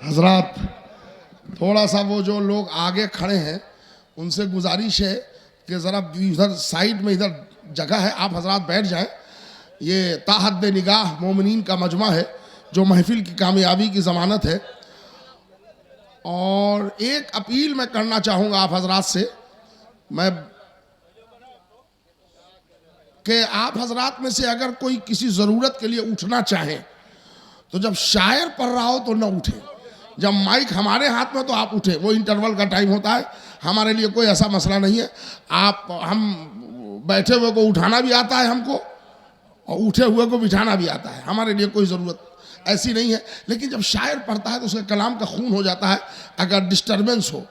हजरात, थोड़ा सा वो जो लोग आगे खड़े हैं उनसे गुजारिश है कि ज़रा इधर साइड में इधर जगह है, आप हजरात बैठ जाएं। ये ताहद निगाह मोमिनीन का मजमा है जो महफिल की कामयाबी की ज़मानत है। और एक अपील मैं करना चाहूँगा आप हजरात से, मैं कि आप हजरात में से अगर कोई किसी ज़रूरत के लिए उठना चाहें तो जब शायर पढ़ रहा हो तो न उठे, जब माइक हमारे हाथ में तो आप उठे। वो इंटरवल का टाइम होता है, हमारे लिए कोई ऐसा मसला नहीं है। हम बैठे हुए को उठाना भी आता है हमको और उठे हुए को बिठाना भी आता है, हमारे लिए कोई ज़रूरत ऐसी नहीं है। लेकिन जब शायर पढ़ता है तो उसके कलाम का खून हो जाता है अगर डिस्टर्बेंस हो।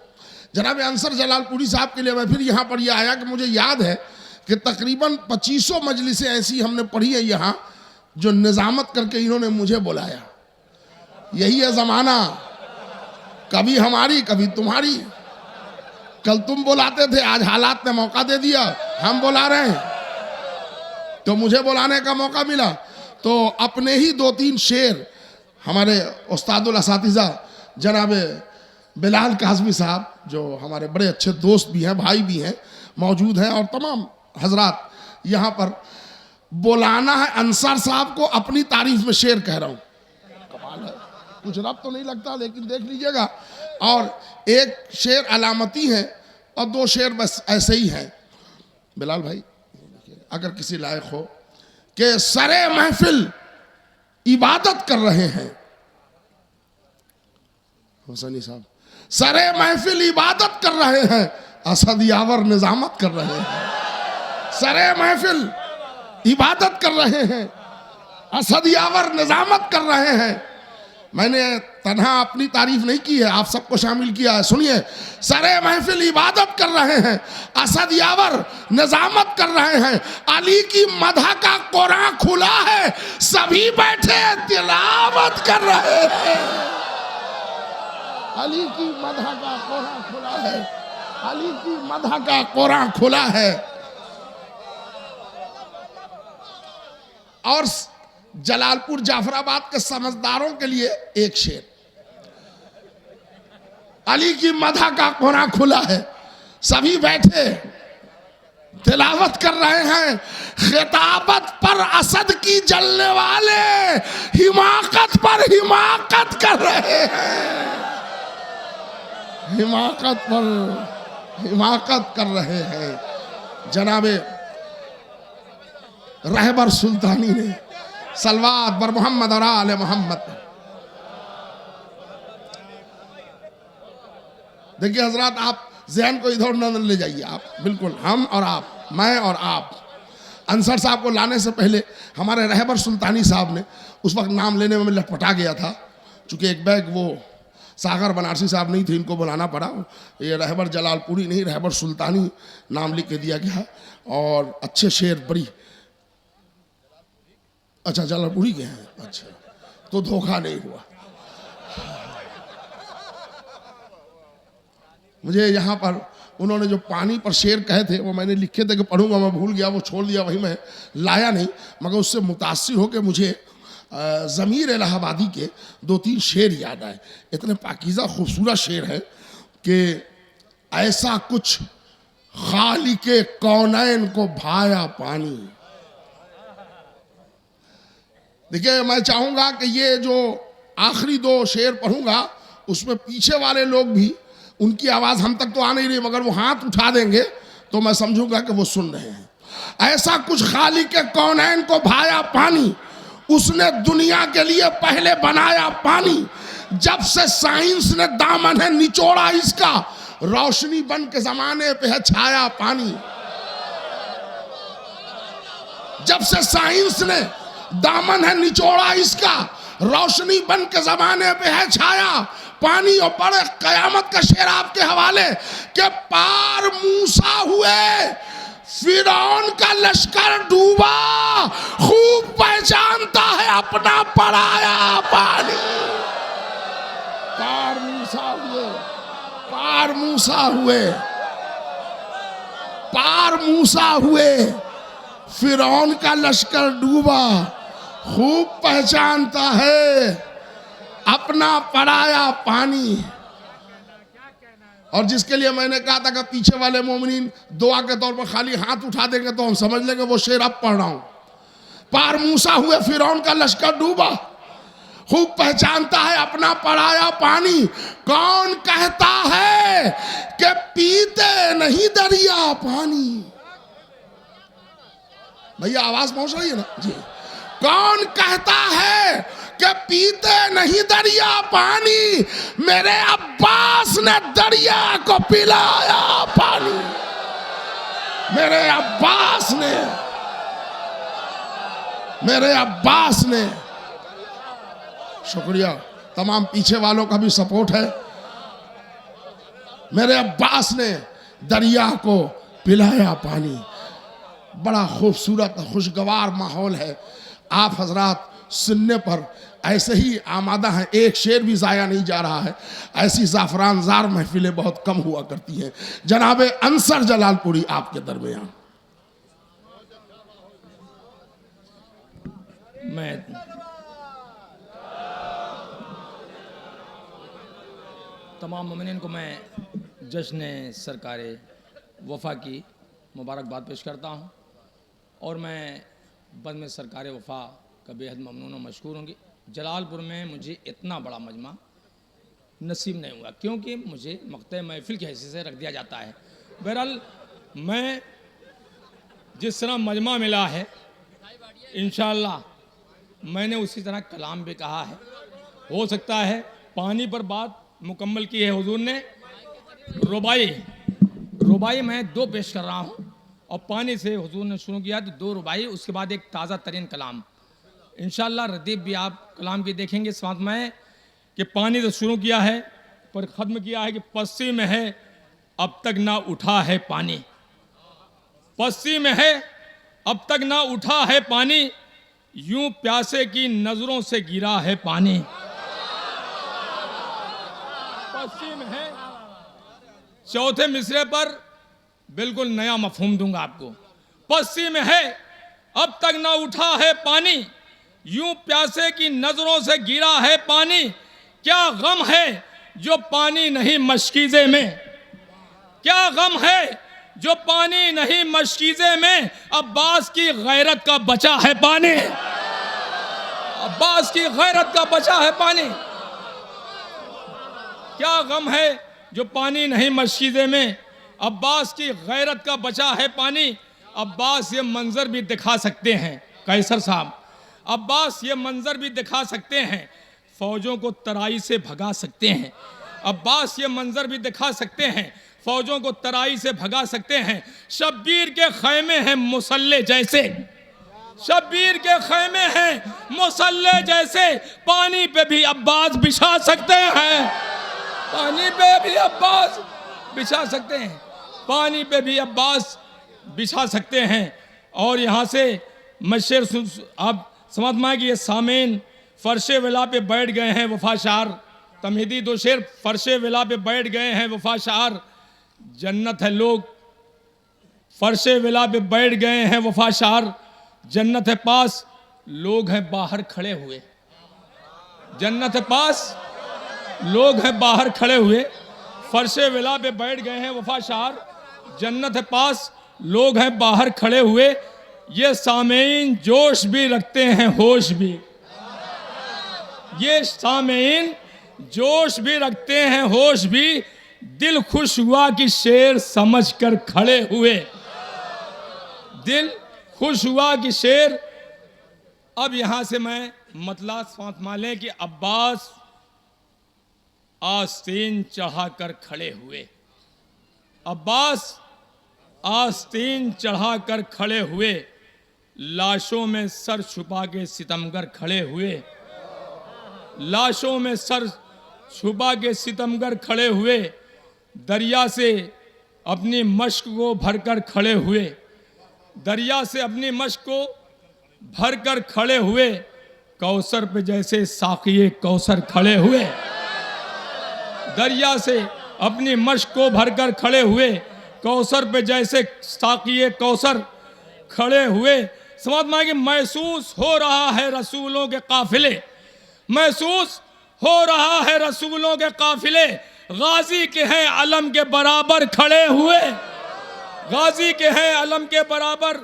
जनाब अंसर जलालपुरी साहब के लिए मैं फिर यहाँ पर यह आया कि मुझे याद है कि तकरीबन 2500 मजलिसें ऐसी हमने पढ़ी है यहाँ जो निज़ामत करके इन्होंने मुझे बुलाया। यही है ज़माना, कभी हमारी कभी तुम्हारी। कल तुम बुलाते थे, आज हालात ने मौका दे दिया, हम बुला रहे हैं तो मुझे बुलाने का मौका मिला। तो अपने ही 2-3 शेर हमारे उस्तादुल असातिज़ा जनाब बिलाल काज़मी साहब जो हमारे बड़े अच्छे दोस्त भी हैं, भाई भी हैं, मौजूद हैं और तमाम हजरात यहाँ पर बुलाना है। अंसार साहब को अपनी तारीफ में शेर कह रहा हूँ, कमाल है, कुछ रब तो नहीं लगता लेकिन देख लीजिएगा। और एक शेर अलामती है और 2 शेर बस ऐसे ही हैं। बिलाल भाई अगर किसी लायक हो कि सरे महफिल इबादत कर रहे हैं, हुसैनी साहब सरे महफिल इबादत कर रहे हैं, असद यावर निजामत कर रहे हैं। सरे महफिल इबादत कर रहे हैं, असद यावर निजामत कर रहे हैं। मैंने तन्हा अपनी तारीफ नहीं की है, आप सबको शामिल किया है। सुनिए, सरे महफिल इबादत कर रहे हैं, असद यावर निजामत कर रहे हैं। अली की मदह का कुरान खुला है, सभी बैठे तिलावत कर रहे हैं। अली की मदह का कुरान खुला है, अली की मदह का कुरान खुला है। और जलालपुर जाफराबाद के समझदारों के लिए एक शेर, अली की मदह का कुरान खुला है, सभी बैठे तिलावत कर रहे हैं। खिताबत पर असद की जलने वाले हिमाकत पर हिमाकत कर रहे हैं, हिमाकत पर हिमाकत कर रहे हैं। जनाबे रहबर सुल्तानी ने सलवात बर मोहम्मद और आले मोहम्मद। देखिए हजरात, आप ज़हन को इधर उधर ले जाइए, आप बिल्कुल हम और आप, मैं और आप। अंसर साहब को लाने से पहले हमारे रहबर सुल्तानी साहब ने, उस वक्त नाम लेने में मैं लटपटा गया था चूँकि एक बैग वो सागर बनारसी साहब नहीं थे, इनको बुलाना पड़ा। ये रहबर जलालपुरी नहीं, रहबर सुल्तानी नाम लिख के दिया गया। और अच्छे शेर बड़ी, अच्छा जलालपुरी के हैं, अच्छा तो धोखा नहीं हुआ। मुझे यहाँ पर उन्होंने जो पानी पर शेर कहे थे वो मैंने लिखे थे कि पढ़ूंगा, मैं भूल गया, वो छोड़ दिया, वही मैं लाया नहीं। मगर उससे मुतासिर होकर मुझे ज़मीर इलाहाबादी के 2-3 शेर याद आए। इतने पाकीज़ा खूबसूरत शेर है कि ऐसा कुछ खालिके कौनैन को भाया पानी। देखिए, मैं चाहूँगा कि ये जो आखिरी 2 शेर पढ़ूंगा उसमें पीछे वाले लोग भी, उनकी आवाज़ हम तक तो आ नहीं रही, मगर वो हाथ उठा देंगे तो मैं समझूंगा कि वो सुन रहे हैं। ऐसा कुछ खालिके कौनैन को भाया पानी, उसने दुनिया के लिए पहले बनाया पानी। जब से साइंस ने दामन है निचोड़ा इसका, रोशनी बन के जमाने पे है छाया पानी। जब से साइंस ने दामन है निचोड़ा इसका, रोशनी बन के जमाने पे है छाया पानी। और बड़े कयामत का शेर आपके हवाले के पार मूसा हुए, फिरौन का लश्कर डूबा, खूब पहचानता है अपना पराया पानी। पार मूसा हुए, पार मूसा हुए, पार मूसा हुए, फिरौन का लश्कर डूबा, खूब पहचानता है अपना पराया पानी। और जिसके लिए मैंने कहा था कि पीछे वाले मोमिनीन दुआ के तौर पर खाली हाथ उठा देंगे तो हम समझ लेंगे वो शेर अब पढ़ रहा हूं। पार मूसा हुए फिरौन का लश्कर डूबा, खूब पहचानता है अपना पराया पानी। कौन कहता है कि पीते नहीं दरिया पानी? भैया आवाज पहुंच रही है ना जी? कौन कहता है कि पीते नहीं दरिया पानी? मेरे अब्बास ने दरिया को पिलाया पानी। मेरे अब्बास ने शुक्रिया, तमाम पीछे वालों का भी सपोर्ट है। मेरे अब्बास ने दरिया को पिलाया पानी। बड़ा खूबसूरत खुशगवार माहौल है। आप हजरात सुनने पर ऐसे ही आमादा हैं, एक शेर भी जाया नहीं जा रहा है। ऐसी जाफरानजार महफिलें बहुत कम हुआ करती हैं। जनाबे अंसर जलालपुरी आपके दरमियान। मैं तमाम मोमिनीन को मैं जश्न सरकारे वफ़ा की मुबारकबाद पेश करता हूँ और मैं बज़्म सरकारे वफ़ा का बेहद ममनून और मशकूर होंगी। जलालपुर में मुझे इतना बड़ा मजमा नसीब नहीं हुआ क्योंकि मुझे मक़ते महफिल की हैसियत से रख दिया जाता है। बहरहाल मैं जिस तरह मजमा मिला है इंशाअल्लाह मैंने उसी तरह कलाम भी कहा है। हो सकता है पानी पर बात मुकम्मल की है हुजूर ने। रुबाई मैं 2 पेश कर रहा हूँ और पानी से हुजूर ने शुरू किया तो 2 रुबाई, उसके बाद एक ताज़ा तरीन कलाम। इंशाअल्लाह रदीफ भी आप कलाम की देखेंगे। इस बात में कि पानी से शुरू किया है पर ख़त्म किया है कि पस्सी में है अब तक ना उठा है पानी। पस्सी में है अब तक ना उठा है पानी, यूं प्यासे की नजरों से गिरा है पानी। पस्सी में है, चौथे मिसरे पर बिल्कुल नया मफहूम दूंगा आपको। पस्सी में है अब तक ना उठा है पानी, यूं प्यासे की नजरों से गिरा है पानी। क्या गम है जो पानी नहीं मशकीज़े में, क्या गम है जो पानी नहीं मशकीज़े में। अब्बास की गैरत का बचा है पानी, अब्बास की गैरत का बचा है पानी। क्या गम है जो पानी नहीं मशकीज़े में, अब्बास की गैरत का बचा है पानी। अब्बास ये मंजर भी दिखा सकते हैं कैसर साहब, अब्बास ये मंजर भी दिखा सकते हैं, फौजों को तराई से भगा सकते हैं। अब्बास ये मंजर भी दिखा सकते हैं, फौजों को तराई से भगा सकते हैं। शब्बीर के खैमे हैं मुसल्ले जैसे, शब्बीर के खैमे हैं मुसल्ले जैसे, पानी पे भी अब्बास बिछा सकते हैं, पानी पे भी अब्बास बिछा सकते हैं, पानी पे भी अब्बास बिछा सकते हैं। और यहाँ से मैं शेर आप समझ में कि ये सामीन फर्शे विला पे बैठ गए हैं वफाशार, तमहीदी 2 शेर। फर्शे विला पे बैठ गए हैं वफाशार, जन्नत है लोग फर्शे विला पे बैठ गए हैं वफाशार, जन्नत है पास लोग हैं बाहर खड़े हुए, जन्नत है पास लोग हैं बाहर खड़े हुए। फर्शे विला पे बैठ गए हैं वफाशार, जन्नत है पास लोग हैं बाहर खड़े हुए। ये सामीन जोश भी रखते हैं होश भी, ये सामीन जोश भी रखते हैं होश भी, दिल खुश हुआ कि शेर समझ कर खड़े हुए, दिल खुश हुआ कि शेर। अब यहां से मैं मतला सांस मालें कि अब्बास आस्तीन चढ़ाकर खड़े हुए, अब्बास आस्तीन चढ़ाकर खड़े हुए, लाशों में सर छुपा के सितमगर खड़े हुए, लाशों में सर छुपा के सितमगर खड़े हुए, दरिया से अपनी मश्क को भरकर खड़े हुए, दरिया से अपनी मश्क को भरकर खड़े हुए, कौसर पे जैसे साक़िए कौसर खड़े हुए, दरिया से अपनी मश्क को भरकर खड़े हुए, कौसर पे जैसे साक़िए कौसर खड़े हुए। समझ में कि महसूस हो रहा है रसूलों के काफिले, महसूस हो रहा है रसूलों के काफिले, गाजी के हैं अलम के बराबर खड़े हुए, गाजी के हैं अलम के बराबर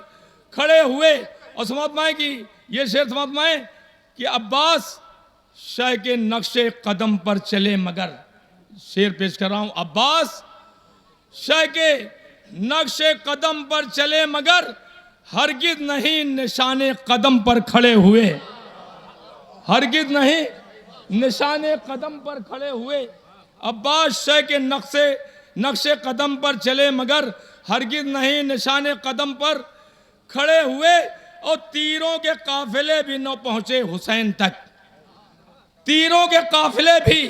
खड़े हुए। और समात्माएं की ये शेर समात्माएं कि अब्बास शाह के नक्शे कदम पर चले मगर, शेर पेश कर रहा हूं, अब्बास शाह के नक्शे कदम पर चले मगर हरगिज नहीं निशाने कदम पर खड़े हुए, हरगिज नहीं निशाने कदम पर खड़े हुए। अब्बास शाह के नक्शे कदम पर चले मगर हरगिज नहीं निशाने कदम पर खड़े हुए। और तीरों के काफिले भी न पहुंचे हुसैन तक, तीरों के काफिले भी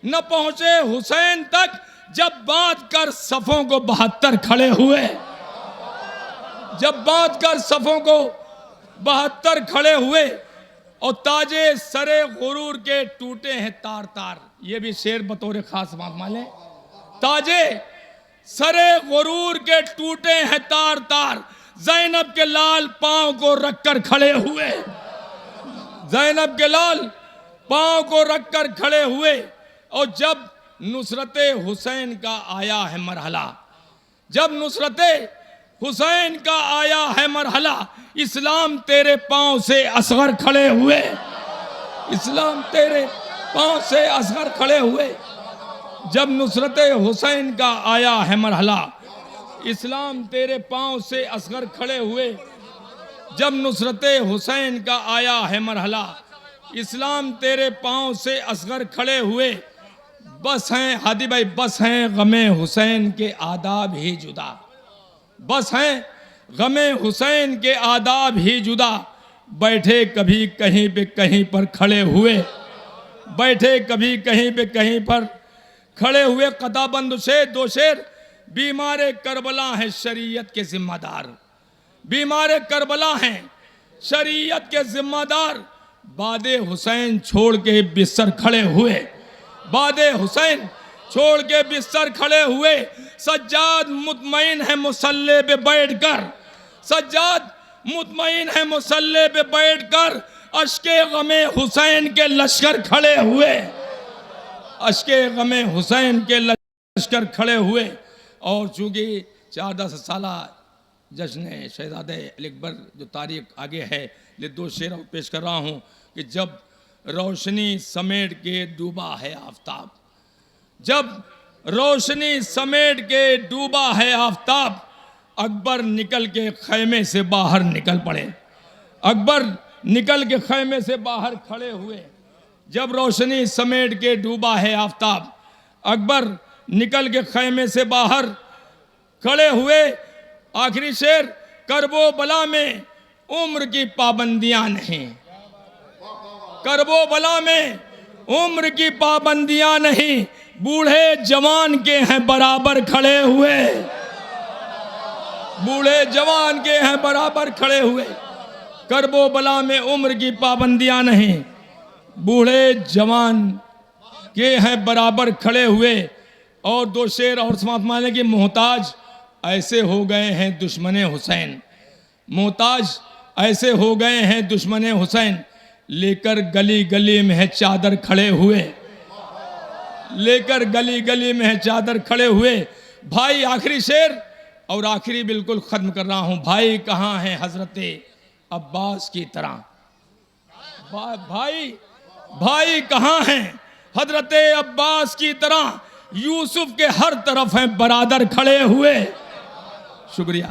न पहुंचे हुसैन तक, जब बांध कर सफों को 72 खड़े हुए, जब बांध कर सफों को 72 खड़े हुए। और ताजे सरे गुरूर के टूटे हैं तार तार, ये भी शेर बतौर खास बात माने, ताजे सरे गुरूर के टूटे हैं तार तार, ज़ैनब के लाल पांव को रखकर खड़े हुए, ज़ैनब के लाल पांव को रखकर खड़े हुए। और जब नुसरते हुसैन का आया है मरहला, जब नुसरते हुसैन का आया है मरहला, इस्लाम तेरे पांव से असगर खड़े हुए, इस्लाम तेरे पांव से असगर खड़े हुए। जब नुसरते हुसैन का आया है मरहला, इस्लाम तेरे पांव से असगर खड़े हुए। जब नुसरते हुसैन का आया है मरहला, इस्लाम तेरे पांव से असगर खड़े हुए। बस हैं हादी भाई, बस हैं गमे हुसैन के आदाब ही जुदा, बस हैं गमे हुसैन के आदाब ही जुदा, बैठे कभी कहीं पे कहीं पर खड़े हुए, बैठे कभी कहीं पे कहीं पर खड़े हुए। कदाबंद से दो शेर, बीमारे करबला हैं शरीयत के जिम्मेदार, बीमारे करबला हैं शरीयत के जिम्मेदार, बादे हुसैन छोड़ के बिस्तर खड़े हुए, बादे हुसैन छोड़ के बिस्तर खड़े हुए। सज्जाद मुतमईन है मुसल्ले पे बैठकर, सज्जाद मुतमईन है मुसल्ले पे बैठकर, अश्के गमे हुसैन के लश्कर खड़े हुए, अश्के गमे हुसैन के लश्कर खड़े हुए। और चूंकि 4-10 साला जश्न शहजादे अली अकबर जो तारीख आगे है, ये 2 शेर पेश कर रहा हूँ कि जब रोशनी समेट के डूबा है आफताब, जब रोशनी समेट के डूबा है आफताब, अकबर निकल के खैमे से बाहर निकल पड़े, अकबर निकल के खैमे से बाहर खड़े हुए। जब रोशनी समेट के डूबा है आफताब, अकबर निकल के खैमे से बाहर खड़े हुए। आखिरी शेर, करबो बला में उम्र की पाबंदियां नहीं, करबो बला में उम्र की पाबंदियां नहीं, बूढ़े जवान के हैं बराबर खड़े हुए, बूढ़े जवान के हैं बराबर खड़े हुए। करबो बला में उम्र की पाबंदियां नहीं, बूढ़े जवान के हैं बराबर खड़े हुए। और 2 शेर और समाप्त माने कि मोहताज ऐसे हो गए हैं दुश्मने हुसैन, मोहताज ऐसे हो गए हैं दुश्मने हुसैन, लेकर गली गली में है चादर खड़े हुए, लेकर गली गली में है चादर खड़े हुए। भाई आखिरी शेर और आखिरी बिल्कुल खत्म कर रहा हूं, भाई कहाँ हैं हजरते अब्बास की तरह, भाई भाई कहाँ हैं हजरते अब्बास की तरह, यूसुफ के हर तरफ हैं बरादर खड़े हुए। शुक्रिया।